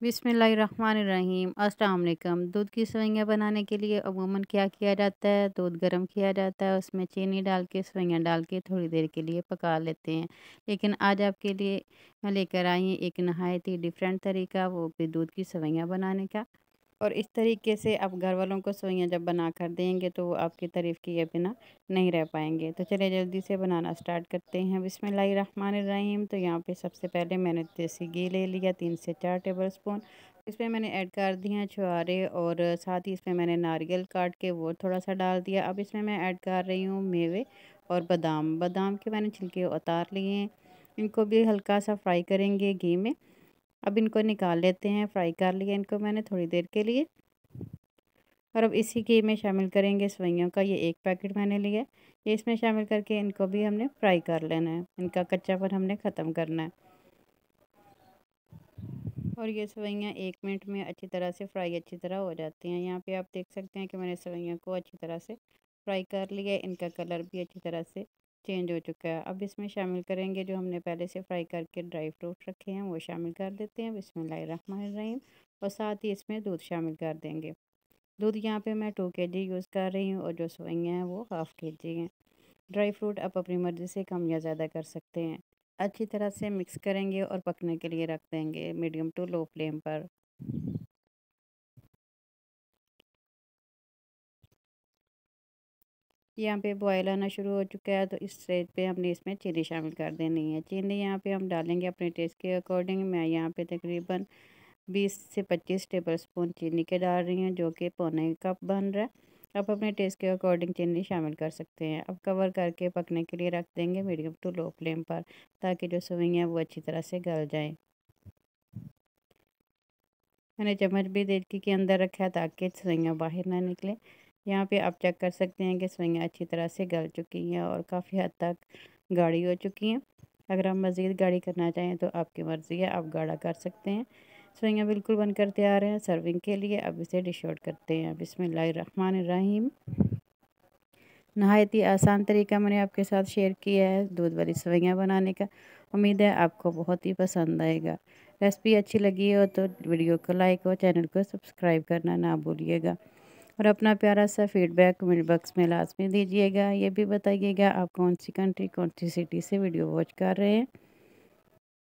बिस्मिल्लाहिर्रहमानिर्रहीम। अस्सलाम वालेकुम। दूध की सेवइयाँ बनाने के लिए अमूमन क्या किया जाता है, दूध गर्म किया जाता है, उसमें चीनी डाल के सेवइयाँ डाल के थोड़ी देर के लिए पका लेते हैं। लेकिन आज आपके लिए मैं लेकर आई हूँ एक नहायत ही डिफरेंट तरीका, वो भी दूध की सेवइयाँ बनाने का। और इस तरीके से आप घर वालों को सेवइयाँ जब बना कर देंगे तो वो आपकी तारीफ़ किए बिना नहीं रह पाएंगे। तो चलिए जल्दी से बनाना स्टार्ट करते हैं। बिस्मिल्लाहिर्रहमानिर्रहीम। तो यहाँ पे सबसे पहले मैंने देसी घी ले लिया 3 से 4 टेबल स्पून। इसमें मैंने ऐड कर दिए हैं छुहारे और साथ ही इसमें मैंने नारियल काट के वो थोड़ा सा डाल दिया। अब इसमें मैं ऐड कर रही हूँ मेवे और बादाम। बादाम के मैंने छिलके उतार लिए हैं, इनको भी हल्का सा फ्राई करेंगे घी में। अब इनको निकाल लेते हैं, फ्राई कर लिया इनको मैंने थोड़ी देर के लिए। और अब इसी घी में शामिल करेंगे सेवइयों का, ये एक पैकेट मैंने लिया, ये इसमें शामिल करके इनको भी हमने फ्राई कर लेना है, इनका कच्चापन हमने ख़त्म करना है। और ये सेवइयाँ 1 मिनट में अच्छी तरह से फ्राई अच्छी तरह हो जाती हैं। यहाँ पे आप देख सकते हैं कि मैंने सेवइयों को अच्छी तरह से फ्राई कर लिया है, इनका कलर भी अच्छी तरह से चेंज हो चुका है। अब इसमें शामिल करेंगे जो हमने पहले से फ्राई करके ड्राई फ्रूट रखे हैं, वो शामिल कर देते हैं। बिस्मिल्लाहिर्रहमानिर्रहीम। और साथ ही इसमें दूध शामिल कर देंगे। दूध यहाँ पे मैं 2 केजी यूज़ कर रही हूँ और जो सेवइयाँ हैं वो हाफ़ केजी हैं। ड्राई फ्रूट आप अपनी मर्ज़ी से कम या ज़्यादा कर सकते हैं। अच्छी तरह से मिक्स करेंगे और पकने के लिए रख देंगे मीडियम टू लो फ्लेम पर। यहाँ पे बॉयल आना शुरू हो चुका है, तो इस स्टेज पे हमने इसमें चीनी शामिल कर देनी है। चीनी यहाँ पे हम डालेंगे अपने टेस्ट के अकॉर्डिंग। मैं यहाँ पे तकरीबन 20 से 25 टेबल स्पून चीनी के डाल रही हूँ, जो कि पौने कप बन रहा है। आप अपने टेस्ट के अकॉर्डिंग चीनी शामिल कर सकते हैं। अब कवर करके पकने के लिए रख देंगे मीडियम टू लो फ्लेम पर, ताकि जो सेवइयाँ हैं वो अच्छी तरह से गल जाएँ। मैंने चम्मच भी देगी के अंदर रखा है ताकि सेवइयाँ बाहर ना निकले। यहाँ पे आप चेक कर सकते हैं कि सेवइयाँ अच्छी तरह से गल चुकी हैं और काफ़ी हद तक गाढ़ी हो चुकी हैं। अगर आप मज़ीद गाढ़ी करना चाहें तो आपकी मर्ज़ी है, आप गाढ़ा कर सकते हैं। सेवइयाँ बिल्कुल बनकर तैयार हैं सर्विंग के लिए। अब इसे डिश आउट करते हैं। बिस्मिल्लाहिर्रहमानिर्रहीम। नहायत ही आसान तरीका मैंने आपके साथ शेयर किया है दूध वाली सेवइयाँ बनाने का। उम्मीद है आपको बहुत ही पसंद आएगा। रेसिपी अच्छी लगी हो तो वीडियो को लाइक और चैनल को सब्सक्राइब करना ना भूलिएगा। और अपना प्यारा सा फीडबैक कमेंट बॉक्स में लाजमी दीजिएगा। ये भी बताइएगा आप कौन सी कंट्री कौन सी सिटी से वीडियो वॉच कर रहे हैं।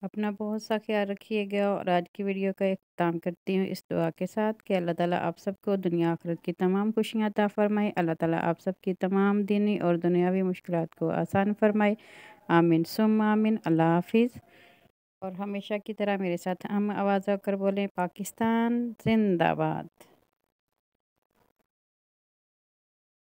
अपना बहुत सा ख्याल रखिएगा और आज की वीडियो का इख्तिताम करती हूँ इस दुआ के साथ कि अल्लाह ताला आप सबको दुनिया आखिरत की तमाम खुशियाँ अता फ़रमाए। अल्लाह ताला आप सबकी तमाम दीनी और दुनियावी मुश्किलात को आसान फ़रमाए। आमीन सुम्मा आमीन। अल्लाह हाफिज़। और हमेशा की तरह मेरे साथ हम आवाज़ होकर बोलें, पाकिस्तान जिंदाबाद।